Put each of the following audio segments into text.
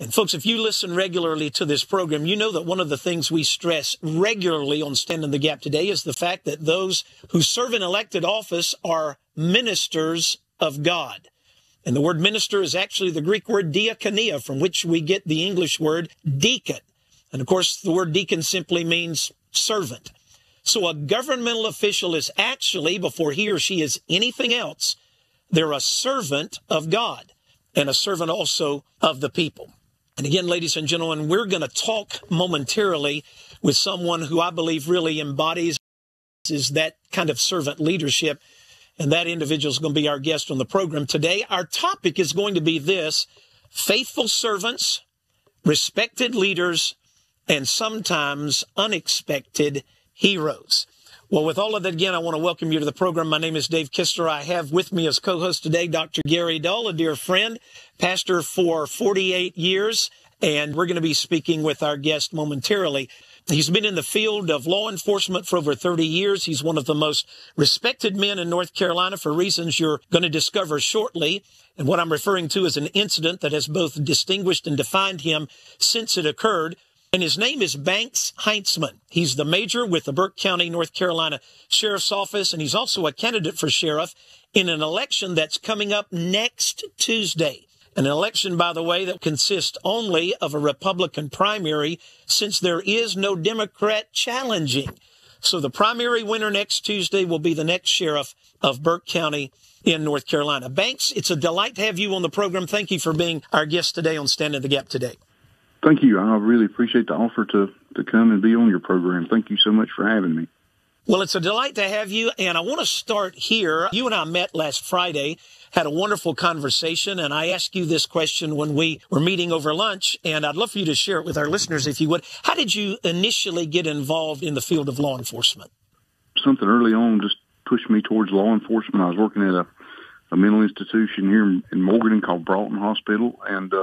And folks, if you listen regularly to this program, you know that one of the things we stress regularly on Stand in the Gap today is the fact that those who serve in elected office are ministers of God. And the word minister is actually the Greek word diakonia, from which we get the English word deacon. And of course, the word deacon simply means servant. So a governmental official is actually, before he or she is anything else, they're a servant of God and a servant also of the people. And again, ladies and gentlemen, we're going to talk momentarily with someone who I believe really embodies is that kind of servant leadership. And that individual is going to be our guest on the program today. Our topic is going to be this: faithful servants, respected leaders, and sometimes unexpected heroes. Well, with all of that, again, I want to welcome you to the program. My name is Dave Kistler. I have with me as co-host today Dr. Gary Dull, a dear friend, pastor for 48 years, and we're going to be speaking with our guest momentarily. He's been in the field of law enforcement for over 30 years. He's one of the most respected men in North Carolina for reasons you're going to discover shortly. And what I'm referring to is an incident that has both distinguished and defined him since it occurred. And his name is Banks Hinceman. He's the major with the Burke County, North Carolina Sheriff's Office, and he's also a candidate for sheriff in an election that's coming up next Tuesday. An election, by the way, that consists only of a Republican primary, since there is no Democrat challenging. So the primary winner next Tuesday will be the next sheriff of Burke County in North Carolina. Banks, it's a delight to have you on the program. Thank you for being our guest today on Stand in the Gap today. Thank you. I really appreciate the offer to come and be on your program. Thank you so much for having me. Well, it's a delight to have you, and I want to start here. You and I met last Friday, had a wonderful conversation, and I asked you this question when we were meeting over lunch, and I'd love for you to share it with our listeners if you would. How did you initially get involved in the field of law enforcement? Something early on just pushed me towards law enforcement. I was working at a mental institution here in Morgan called Broughton Hospital, and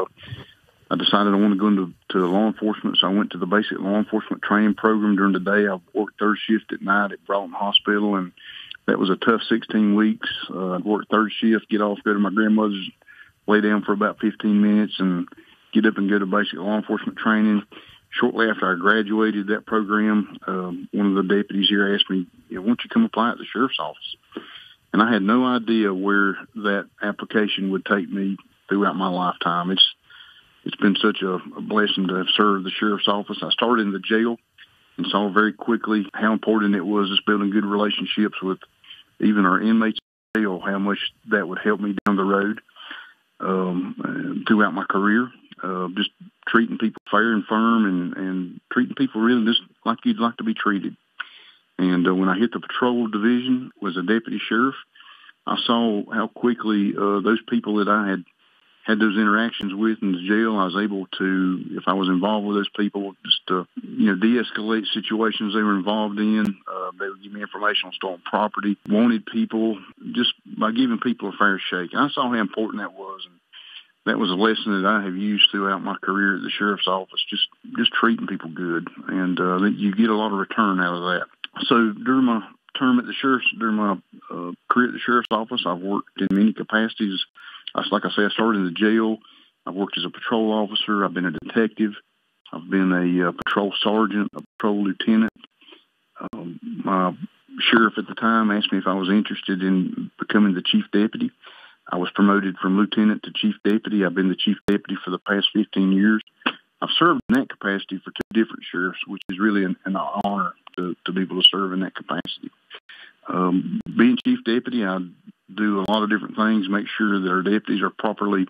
I decided I wanted to go into law enforcement, so I went to the basic law enforcement training program during the day. I worked third shift at night at Broughton Hospital, and that was a tough 16 weeks. I'd work third shift, get off, go to my grandmother's, lay down for about 15 minutes, and get up and go to basic law enforcement training. Shortly after I graduated that program, one of the deputies here asked me, why don't you come apply at the sheriff's office? And I had no idea where that application would take me throughout my lifetime. It's been such a blessing to have served the sheriff's office. I started in the jail and saw very quickly how important it was just building good relationships with even our inmates in jail, how much that would help me down the road throughout my career. Just treating people fair and firm and treating people really just like you'd like to be treated. And when I hit the patrol division, was a deputy sheriff, I saw how quickly those people that I had those interactions with in the jail, I was able to, if I was involved with those people, just de-escalate situations they were involved in. They would give me information on stolen property, wanted people, just by giving people a fair shake. And I saw how important that was. And that was a lesson that I have used throughout my career at the sheriff's office, just treating people good. And you get a lot of return out of that. So during my term at the during my career at the sheriff's office, I've worked in many capacities. Like I say, I started in the jail. I've worked as a patrol officer. I've been a detective. I've been a patrol sergeant, a patrol lieutenant. My sheriff at the time asked me if I was interested in becoming the chief deputy. I was promoted from lieutenant to chief deputy. I've been the chief deputy for the past 15 years. I've served in that capacity for two different sheriffs, which is really an honor to be able to serve in that capacity. Being chief deputy, I do a lot of different things, make sure that our deputies are properly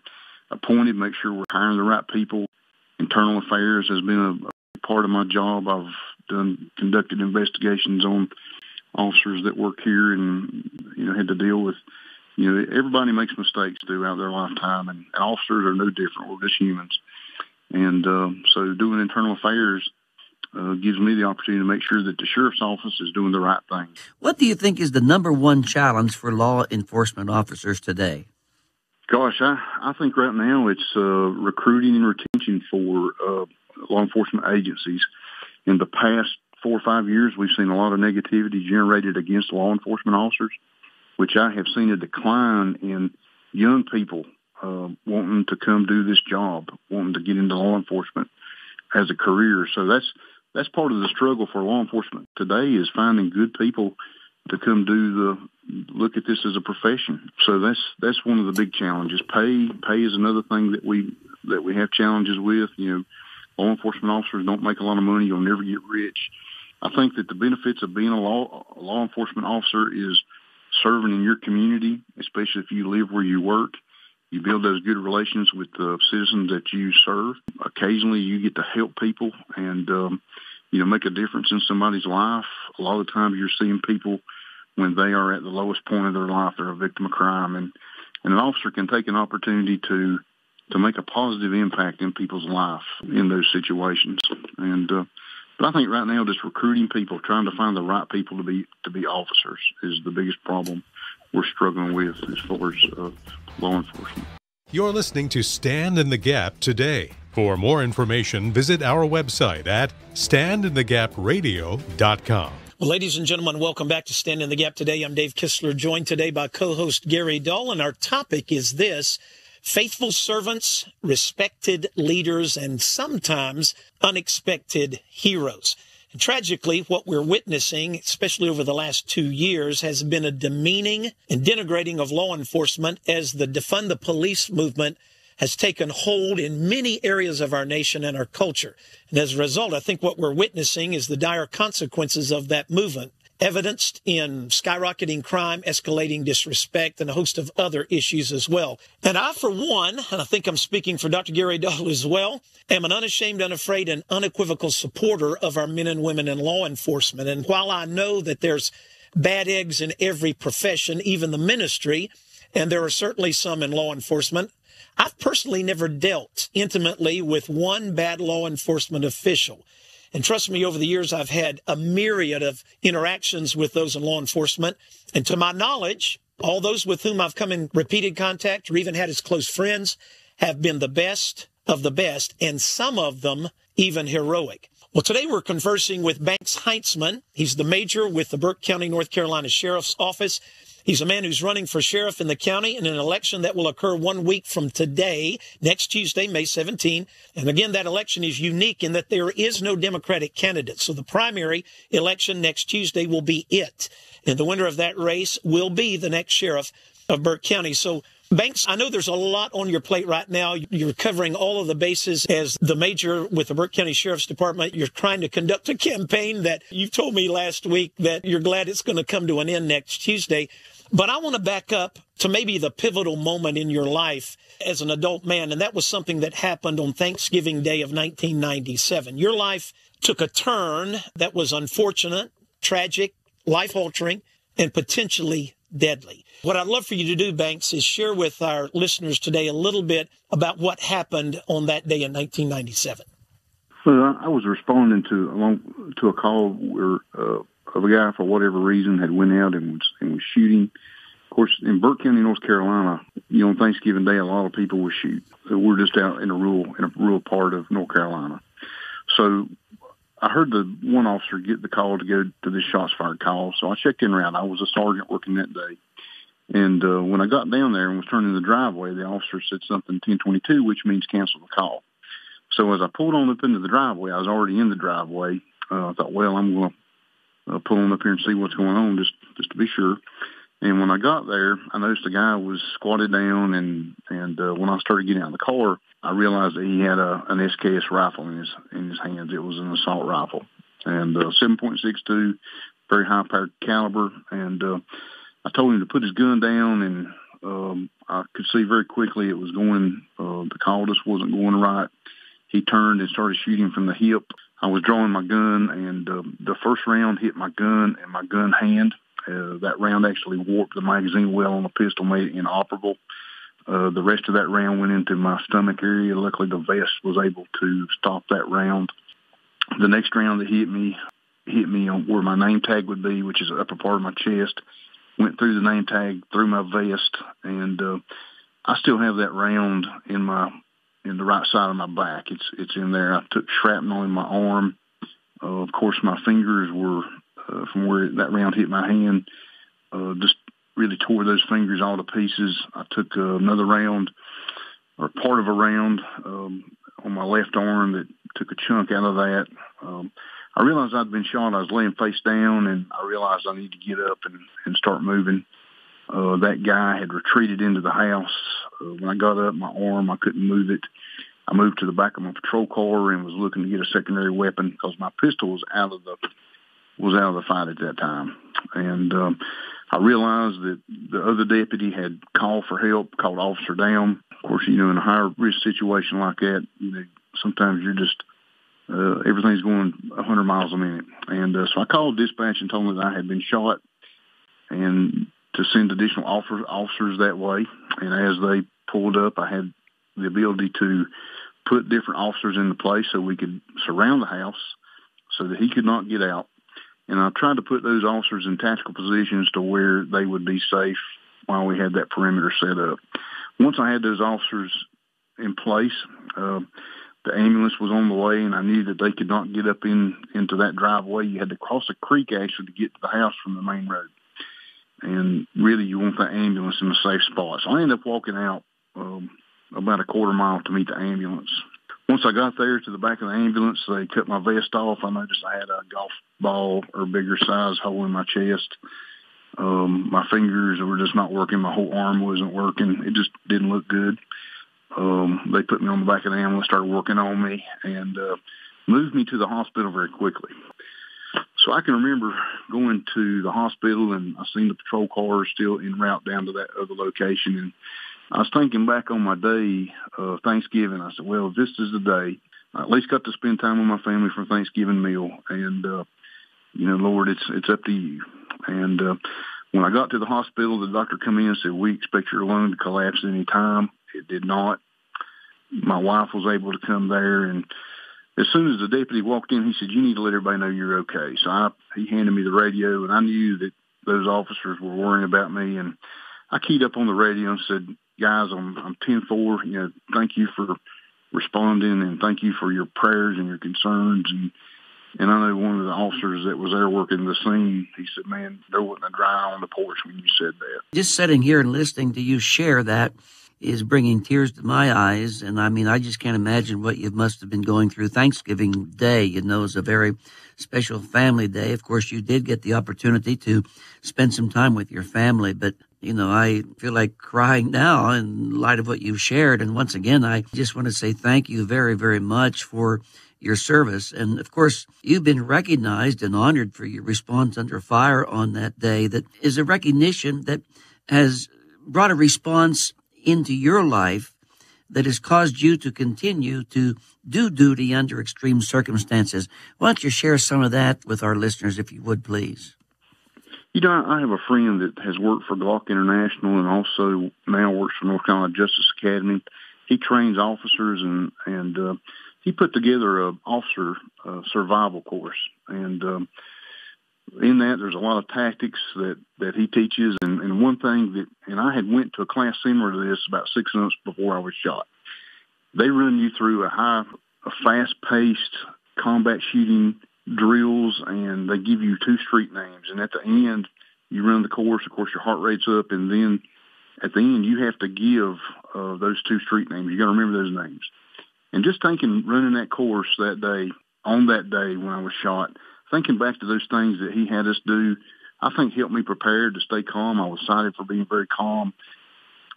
appointed, make sure we're hiring the right people. Internal affairs has been a part of my job. I've conducted investigations on officers that work here and, had to deal with, everybody makes mistakes throughout their lifetime, and officers are no different. We're just humans. And so doing internal affairs gives me the opportunity to make sure that the sheriff's office is doing the right thing. What do you think is the number one challenge for law enforcement officers today? Gosh, I think right now it's recruiting and retention for law enforcement agencies. In the past 4 or 5 years, we've seen a lot of negativity generated against law enforcement officers, which I have seen a decline in young people wanting to come do this job, wanting to get into law enforcement as a career. So that's part of the struggle for law enforcement today, is finding good people to come look at this as a profession. So that's one of the big challenges. Pay is another thing that we have challenges with. Law enforcement officers don't make a lot of money. You'll never get rich. I think that the benefits of being a law enforcement officer is serving in your community, especially if you live where you work. You build those good relations with the citizens that you serve. Occasionally you get to help people and, make a difference in somebody's life. A lot of the times you're seeing people when they are at the lowest point of their life, they're a victim of crime. And an officer can take an opportunity to make a positive impact in people's life in those situations. And but I think right now just recruiting people, trying to find the right people to be officers is the biggest problem we're struggling with as far as law enforcement. You're listening to Stand in the Gap today. For more information, visit our website at standinthegapradio.com. Well, ladies and gentlemen, welcome back to Stand in the Gap today. I'm Dave Kistler, joined today by co-host Gary Dull, and our topic is this: faithful servants, respected leaders, and sometimes unexpected heroes. And tragically, what we're witnessing, especially over the last 2 years, has been a demeaning and denigrating of law enforcement as the defund the police movement has taken hold in many areas of our nation and our culture. And as a result, I think what we're witnessing is the dire consequences of that movement, evidenced in skyrocketing crime, escalating disrespect, and a host of other issues as well. And I, for one, and I think I'm speaking for Dr. Gary Dull as well, am an unashamed, unafraid, and unequivocal supporter of our men and women in law enforcement. And while I know that there's bad eggs in every profession, even the ministry, and there are certainly some in law enforcement, I've personally never dealt intimately with one bad law enforcement official. And trust me, over the years, I've had a myriad of interactions with those in law enforcement. And to my knowledge, all those with whom I've come in repeated contact or even had as close friends have been the best of the best, and some of them even heroic. Well, today we're conversing with Banks Hinceman. He's the major with the Burke County, North Carolina Sheriff's Office. He's a man who's running for sheriff in the county in an election that will occur 1 week from today, next Tuesday, May 17. And again, that election is unique in that there is no Democratic candidate. So the primary election next Tuesday will be it. And the winner of that race will be the next sheriff of Burke County. So Banks, I know there's a lot on your plate right now. You're covering all of the bases as the major with the Burke County Sheriff's Department. You're trying to conduct a campaign that you told me last week that you're glad it's going to come to an end next Tuesday. But I want to back up to maybe the pivotal moment in your life as an adult man, and that was something that happened on Thanksgiving Day of 1997. Your life took a turn that was unfortunate, tragic, life-altering, and potentially deadly. What I'd love for you to do, Banks, is share with our listeners today a little bit about what happened on that day in 1997. Well, I was responding to a call where of a guy, for whatever reason, had went out and was shooting. Of course, in Burke County, North Carolina, on Thanksgiving Day, a lot of people would shoot. So we're just out in a rural part of North Carolina. So I heard the one officer get the call to go to this shots fired call. So I checked in around. I was a sergeant working that day. And when I got down there and was turning the driveway, the officer said something 1022, which means cancel the call. So as I pulled on up into the driveway, I was already in the driveway. I thought, well, I'm going to pull on up here and see what's going on just to be sure. And when I got there, I noticed the guy was squatted down, and when I started getting out of the car, I realized that he had an SKS rifle in his hands. It was an assault rifle, and 7.62, very high-powered caliber. And I told him to put his gun down, and I could see very quickly it was going. The call just wasn't going right. He turned and started shooting from the hip. I was drawing my gun, and the first round hit my gun and my gun hand. That round actually warped the magazine well on the pistol, made it inoperable. The rest of that round went into my stomach area. Luckily, the vest was able to stop that round. The next round that hit me on where my name tag would be, which is the upper part of my chest. Went through the name tag, through my vest, and I still have that round in the right side of my back. It's in there. I took shrapnel in my arm. Of course, my fingers were from where that round hit my hand. Just really tore those fingers all to pieces. I took another round or part of a round on my left arm that took a chunk out of that. I realized I'd been shot. I was laying face down, and I realized I needed to get up and start moving. That guy had retreated into the house. When I got up, my arm, I couldn't move it. I moved to the back of my patrol car and was looking to get a secondary weapon because my pistol was out of the fight at that time. And I realized that the other deputy had called for help, called officer down. Of course, in a higher risk situation like that, sometimes you're just everything's going 100 miles a minute. And so I called dispatch and told them that I had been shot and to send additional officers that way. And as they pulled up, I had the ability to put different officers into place so we could surround the house so that he could not get out. And I tried to put those officers in tactical positions to where they would be safe while we had that perimeter set up. Once I had those officers in place, the ambulance was on the way, and I knew that they could not get up into that driveway. You had to cross a creek, actually, to get to the house from the main road. And really, you want that ambulance in a safe spot. So I ended up walking out about a quarter mile to meet the ambulance. Once I got there to the back of the ambulance, they cut my vest off. I noticed I had a golf ball or bigger size hole in my chest. My fingers were just not working. My whole arm wasn't working. It just didn't look good. They put me on the back of the ambulance, started working on me, and moved me to the hospital very quickly. So I can remember going to the hospital, and I seen the patrol cars still en route down to that other location. And I was thinking back on my day of Thanksgiving. I said, well, this is the day. I at least got to spend time with my family for Thanksgiving meal. And, Lord, it's up to you. And when I got to the hospital, the doctor come in and said, we expect your lung to collapse at any time. It did not. My wife was able to come there, and as soon as the deputy walked in, he said, you need to let everybody know you're okay. So he handed me the radio, and I knew that those officers were worrying about me. And I keyed up on the radio and said, guys, I'm 10-4. Thank you for responding, and thank you for your prayers and your concerns. And I know one of the officers that was there working the scene, he said, man, there wasn't a dry eye on the porch when you said that. Just sitting here and listening to you share that is bringing tears to my eyes. And I just can't imagine what you must have been going through. Thanksgiving Day, is a very special family day. Of course, you did get the opportunity to spend some time with your family, but I feel like crying now in light of what you shared. And once again, I just want to say thank you very, very much for your service. And of course, you've been recognized and honored for your response under fire on that day. That is a recognition that has brought a response into your life that has caused you to continue to do duty under extreme circumstances. Why don't you share some of that with our listeners, if you would, please? I have a friend that has worked for Glock International and also now works for North Carolina Justice Academy. He trains officers, and he put together an officer survival course. And in that, there's a lot of tactics that he teaches. And one thing and I had went to a class similar to this about 6 months before I was shot. They run you through a fast-paced combat shooting drills, and they give you 2 street names. And at the end, you run the course. Of course, your heart rate's up, and then at the end, you have to give those 2 street names. You got to remember those names. And just running that course that day, on that day when I was shot, thinking back to those things that he had us do, I think helped me prepare to stay calm. I was cited for being very calm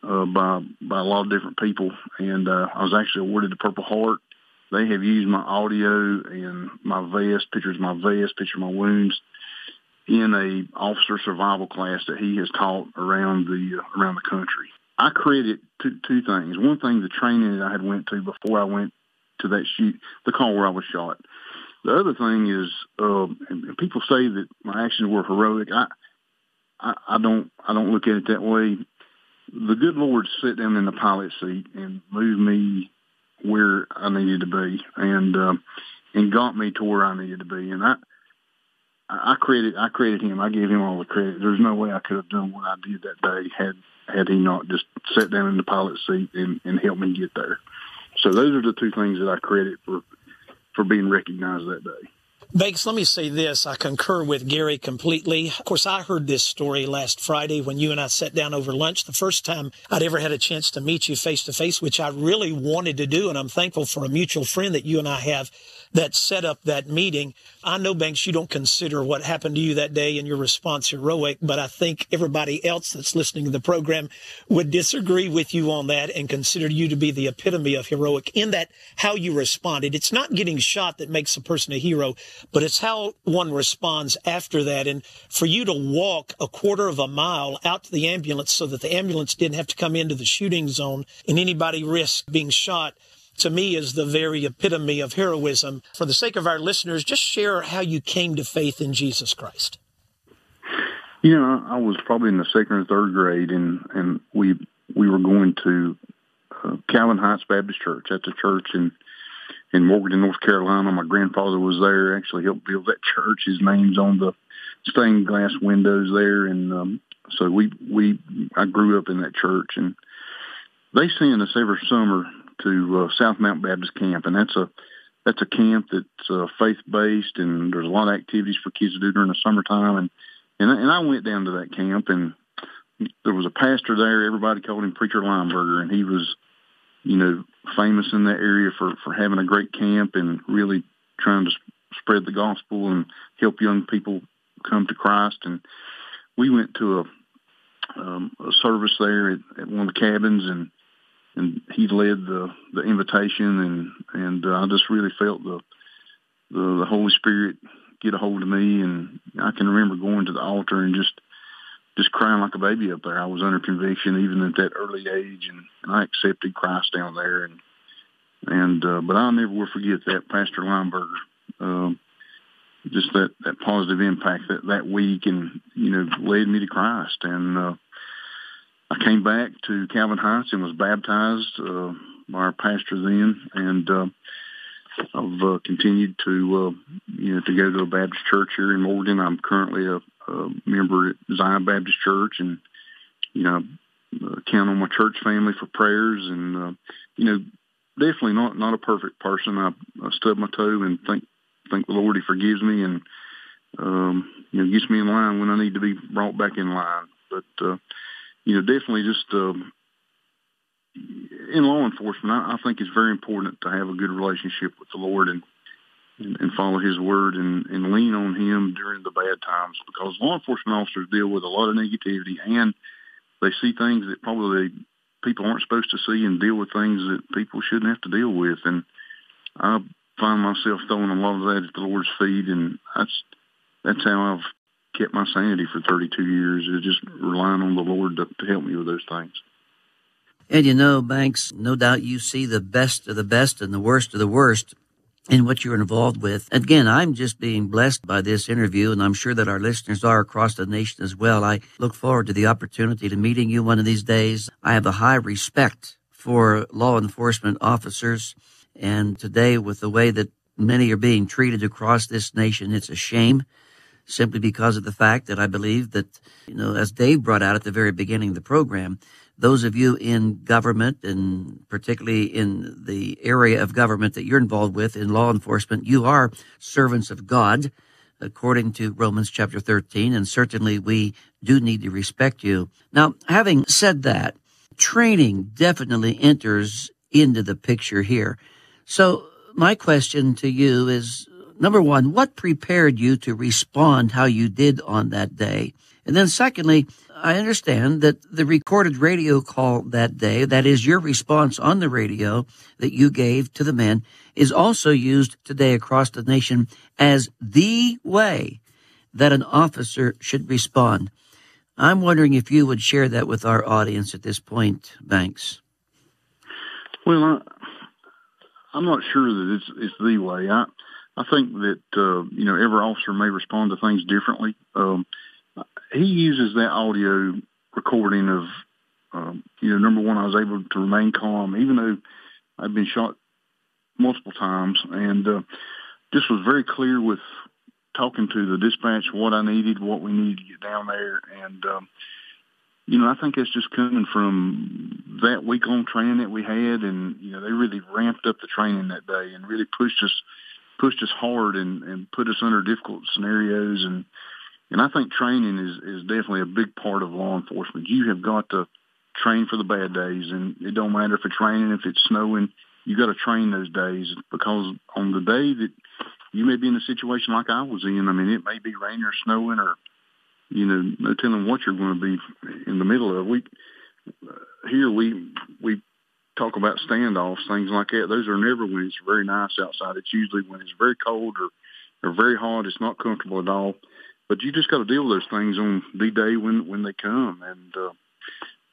by a lot of different people, and I was actually awarded the Purple Heart. They have used my audio and my vest, pictures of my wounds, in a officer survival class that he has taught around the country. I credit two things. One thing, the training that I had went to before I went to the call where I was shot. The other thing is, and people say that my actions were heroic. I don't look at it that way. The good Lord sat down in the pilot seat and moved me where I needed to be, and got me to where I needed to be. And I credit him. I give him all the credit. There's no way I could have done what I did that day had he not just sat down in the pilot seat and helped me get there. So those are the 2 things that I credit for being recognized that day. Banks, let me say this. I concur with Gary completely. Of course, I heard this story last Friday when you and I sat down over lunch, the first time I'd ever had a chance to meet you face to face, which I really wanted to do. And I'm thankful for a mutual friend that you and I have that set up that meeting. I know, Banks, you don't consider what happened to you that day and your response heroic, but I think everybody else that's listening to the program would disagree with you on that and consider you to be the epitome of heroic in that how you responded. It's not getting shot that makes a person a hero, but it's how one responds after that. And for you to walk a quarter of a mile out to the ambulance so that the ambulance didn't have to come into the shooting zone and anybody risk being shot, to me, is the very epitome of heroism. For the sake of our listeners, just share how you came to faith in Jesus Christ. I was probably in the second or third grade, and we were going to Calvin Heights Baptist Church. That's a church in Morganton, North Carolina. My grandfather was there, actually helped build that church. His name's on the stained glass windows there, and so I grew up in that church, and they send us every summer to South Mount Baptist Camp, and that's a camp that's faith-based, and there's a lot of activities for kids to do during the summertime, and I went down to that camp, and there was a pastor there. Everybody called him Preacher Lineberger, and he was, famous in that area for having a great camp and really trying to spread the gospel and help young people come to Christ. And we went to a service there at one of the cabins, and he led the invitation, and I just really felt the Holy Spirit get a hold of me, and I can remember going to the altar and just crying like a baby up there. I was under conviction even at that early age, and I accepted Christ down there, but I'll never will forget that Pastor Lineberger, just that positive impact that week, and led me to Christ. And I came back to Calvin Heights and was baptized by our pastor then, and I've continued to go to a Baptist church here in Morgan. I'm currently a member at Zion Baptist Church, and count on my church family for prayers, and definitely not a perfect person. I stub my toe and thank the Lord He forgives me, and gets me in line when I need to be brought back in line. But definitely just in law enforcement, I think it's very important to have a good relationship with the Lord and follow His word and lean on Him during the bad times, because law enforcement officers deal with a lot of negativity, and they see things that probably people aren't supposed to see, and deal with things that people shouldn't have to deal with. And I find myself throwing a lot of that at the Lord's feet, and that's how I've kept my sanity for 32 years, is just relying on the Lord to help me with those things. And Banks, no doubt you see the best of the best and the worst of the worst in what you're involved with. Again, I'm just being blessed by this interview, and I'm sure that our listeners are across the nation as well. I look forward to the opportunity to meeting you one of these days. I have a high respect for law enforcement officers, and today, with the way that many are being treated across this nation, it's a shame, simply because of the fact that I believe that, as Dave brought out at the very beginning of the program, those of you in government, and particularly in the area of government that you're involved with in law enforcement, you are servants of God, according to Romans chapter 13, and certainly we do need to respect you. Now, having said that, training definitely enters into the picture here. So my question to you is, number one, what prepared you to respond how you did on that day? And then secondly, I understand that the recorded radio call that day, that is your response on the radio that you gave to the men, is also used today across the nation as the way that an officer should respond. I'm wondering if you would share that with our audience at this point, Banks. Well, I'm not sure that it's the way. I think that, every officer may respond to things differently. He uses that audio recording of, number one, I was able to remain calm, even though I'd been shot multiple times, and just was very clear with talking to the dispatch what I needed, what we needed to get down there. And, I think that's just coming from that week-long training that we had, and, they really ramped up the training that day and really pushed us pushed us hard and put us under difficult scenarios. And I think training is definitely a big part of law enforcement. You have got to train for the bad days, and it don't matter if it's raining, if it's snowing, you got to train those days, because on the day that you may be in a situation like I was in, I mean, it may be raining or snowing, or, no telling what you're going to be in the middle of. Here we talk about standoffs, things like that. Those are never when it's very nice outside. It's usually when it's very cold or very hot. It's not comfortable at all. But you just got to deal with those things on the day when they come. And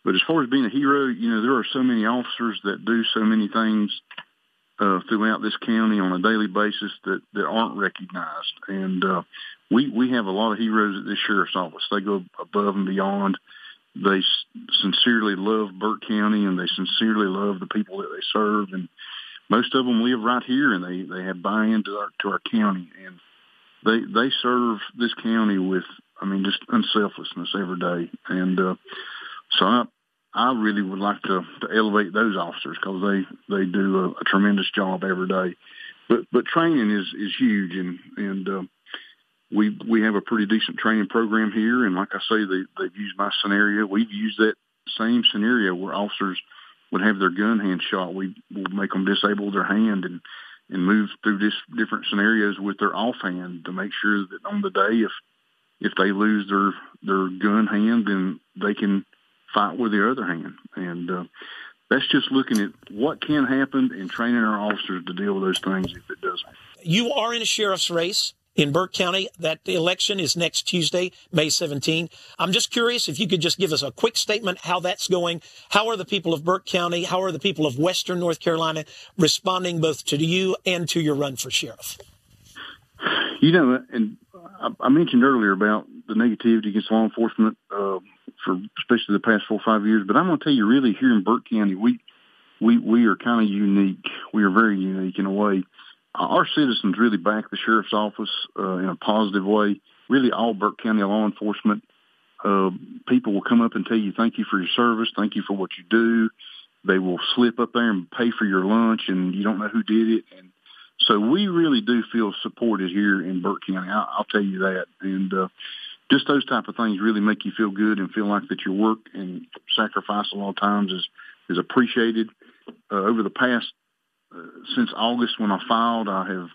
but as far as being a hero, there are so many officers that do so many things throughout this county on a daily basis that aren't recognized. And we have a lot of heroes at this sheriff's office. They go above and beyond. They sincerely love Burke County, and they sincerely love the people that they serve. And most of them live right here, and they have buy-in to our county. And they serve this county with, just unselfishness every day. And so I really would like to elevate those officers, because they do a tremendous job every day. But training is huge, and we have a pretty decent training program here. And like I say, they've used my scenario. We've used that same scenario where officers would have their gun hand shot. We'll make them disable their hand and move through different scenarios with their offhand to make sure that on the day, if they lose their gun hand, then they can fight with their other hand. And that's just looking at what can happen and training our officers to deal with those things if it does happen. You are in a sheriff's race in Burke County. That election is next Tuesday, May 17. I'm just curious if you could just give us a quick statement how that's going. How are the people of Burke County, how are the people of Western North Carolina responding both to you and to your run for sheriff? And I mentioned earlier about the negativity against law enforcement for especially the past 4 or 5 years, but I'm going to tell you, really, here in Burke County, we are kind of unique. We are very unique in a way. Our citizens really back the sheriff's office in a positive way. Really, all Burke County law enforcement people will come up and tell you, thank you for your service, thank you for what you do. They will slip up there and pay for your lunch, and you don't know who did it. And so we really do feel supported here in Burke County. I'll tell you that. And just those type of things really make you feel good and feel like that your work and sacrifice a lot of times is appreciated. Over the past since August when I filed, I have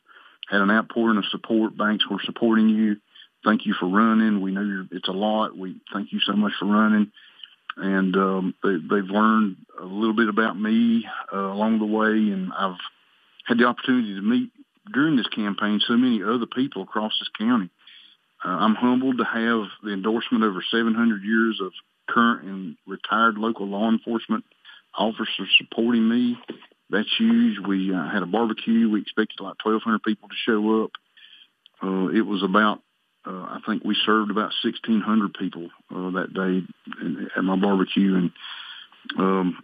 had an outpouring of support. Banks, we're supporting you. Thank you for running. We know it's a lot. We thank you so much for running. And they've learned a little bit about me along the way, and I've had the opportunity to meet during this campaign so many other people across this county. I'm humbled to have the endorsement over 700 years of current and retired local law enforcement officers supporting me. That's huge. We had a barbecue. We expected like 1,200 people to show up. It was about, I think we served about 1,600 people that day at my barbecue. And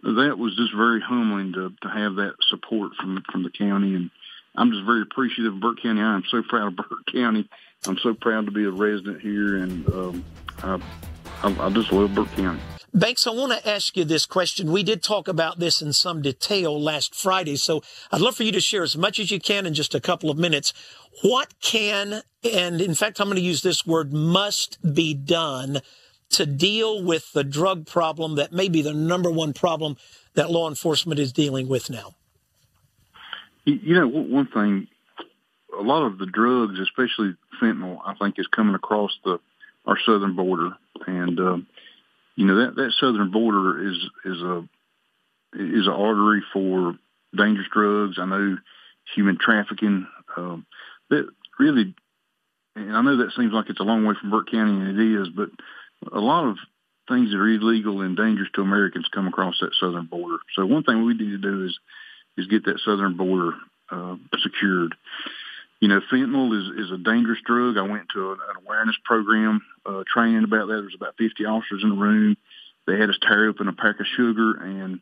that was just very humbling to have that support from the county. And I'm just very appreciative of Burke County. I am so proud of Burke County. I'm so proud to be a resident here. And I just love Burke County. Banks, I want to ask you this question. We did talk about this in some detail last Friday, so I'd love for you to share as much as you can in just a couple of minutes. What can, and in fact, I'm going to use this word, must be done to deal with the drug problem that may be the number one problem that law enforcement is dealing with now? One thing, a lot of the drugs, especially fentanyl, I think is coming across our southern border. And, that southern border is an artery for dangerous drugs. I know human trafficking. That really, and I know that seems like it's a long way from Burke County, and it is, but a lot of things that are illegal and dangerous to Americans come across that southern border. So one thing we need to do is get that southern border secured. Fentanyl is a dangerous drug. I went to an awareness program training about that. There was about 50 officers in the room. They had us tear open a pack of sugar and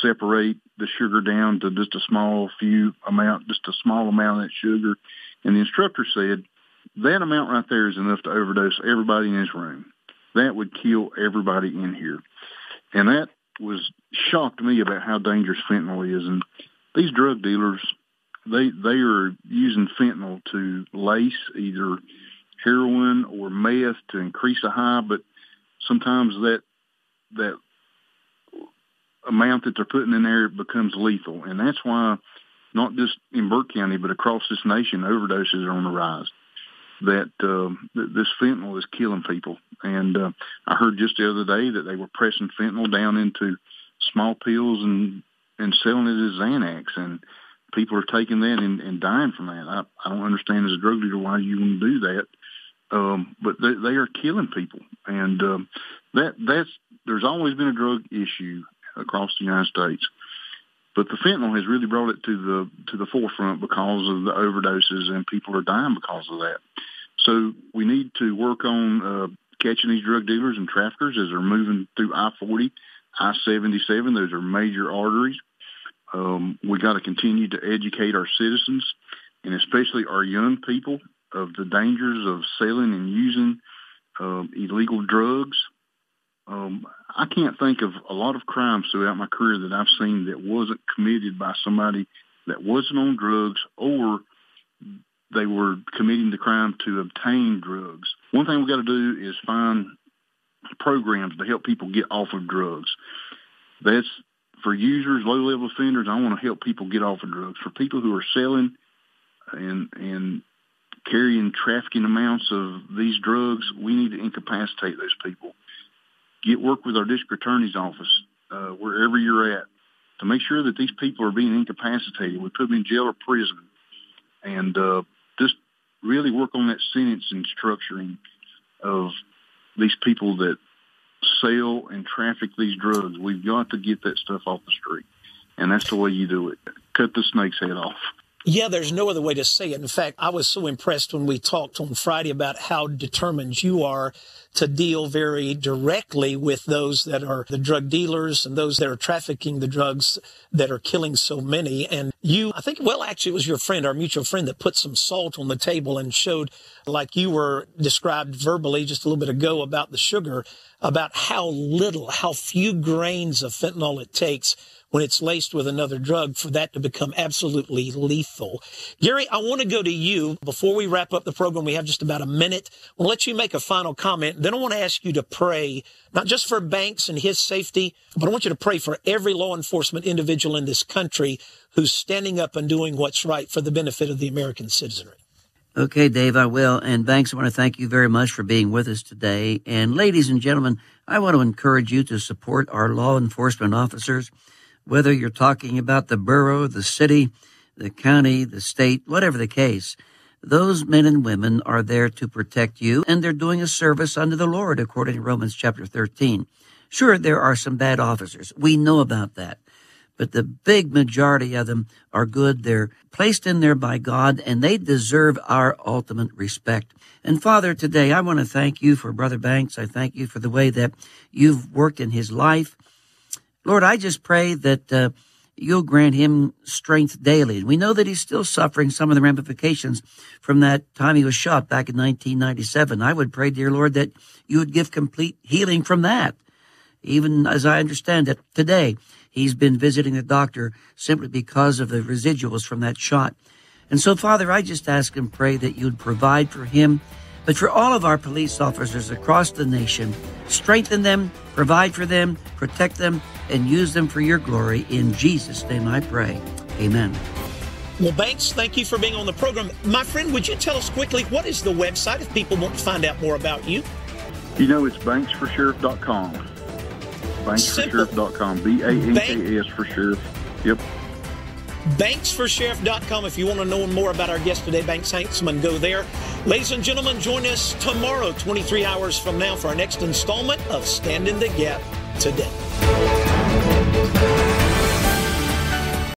separate the sugar down to just a small amount of that sugar. And the instructor said, that amount right there is enough to overdose everybody in this room. That would kill everybody in here. And that shocked me about how dangerous fentanyl is. And these drug dealers they are using fentanyl to lace either heroin or meth to increase the high, but sometimes that amount that they're putting in there becomes lethal. And that's why, not just in Burke County, but across this nation, overdoses are on the rise. That this fentanyl is killing people. And I heard just the other day that they were pressing fentanyl down into small pills and selling it as Xanax. And people are taking that and dying from that. I don't understand as a drug dealer why you want to do that. But they are killing people. And there's always been a drug issue across the United States. But the fentanyl has really brought it to the forefront because of the overdoses, and people are dying because of that. So we need to work on catching these drug dealers and traffickers as they're moving through I-40, I-77. Those are major arteries. We got to continue to educate our citizens, and especially our young people, of the dangers of selling and using illegal drugs. I can't think of a lot of crimes throughout my career that I've seen that wasn't committed by somebody that wasn't on drugs, or they were committing the crime to obtain drugs. One thing we got to do is find programs to help people get off of drugs. That's for users, low-level offenders. I want to help people get off of drugs. For people who are selling and carrying trafficking amounts of these drugs, we need to incapacitate those people. Get work with our district attorney's office, wherever you're at, to make sure that these people are being incapacitated. We put them in jail or prison, and just really work on that sentencing structuring of these people that sell and traffic these drugs. We've got to get that stuff off the street, and that's the way you do it. Cut the snake's head off. Yeah, there's no other way to say it. In fact, I was so impressed when we talked on Friday about how determined you are to deal very directly with those that are the drug dealers and those that are trafficking the drugs that are killing so many. And you, I think, well, actually, it was your friend, our mutual friend, that put some salt on the table and showed, like you were described verbally just a little bit ago about the sugar, about how few grains of fentanyl it takes when it's laced with another drug for that to become absolutely lethal. Gary, I want to go to you. Before we wrap up the program, we have just about a minute. I'll let you make a final comment. Then I want to ask you to pray, not just for Banks and his safety, but I want you to pray for every law enforcement individual in this country who's standing up and doing what's right for the benefit of the American citizenry. Okay, Dave, I will. And Banks, I want to thank you very much for being with us today. And ladies and gentlemen, I want to encourage you to support our law enforcement officers. Whether you're talking about the borough, the city, the county, the state, whatever the case, those men and women are there to protect you, and they're doing a service unto the Lord, according to Romans chapter 13. Sure, there are some bad officers. We know about that. But the big majority of them are good. They're placed in there by God, and they deserve our ultimate respect. And Father, today I want to thank you for Brother Banks. I thank you for the way that you've worked in his life. Lord, I just pray that you'll grant him strength daily. And we know that he's still suffering some of the ramifications from that time he was shot back in 1997. I would pray, dear Lord, that you would give complete healing from that. Even as I understand it today, he's been visiting the doctor simply because of the residuals from that shot. And so, Father, I just ask and pray that you'd provide for him, but for all of our police officers across the nation, strengthen them, provide for them, protect them, and use them for your glory. In Jesus' name I pray. Amen. Well, Banks, thank you for being on the program. My friend, would you tell us quickly, what is the website if people want to find out more about you? You know, it's banksforsheriff.com. Banksforsheriff.com. B-A-N-K-S for sheriff. Yep. Banksforsheriff.com. If you want to know more about our guest today, Banks Hinceman, go there. Ladies and gentlemen, join us tomorrow, 23 hours from now, for our next installment of Stand in the Gap Today.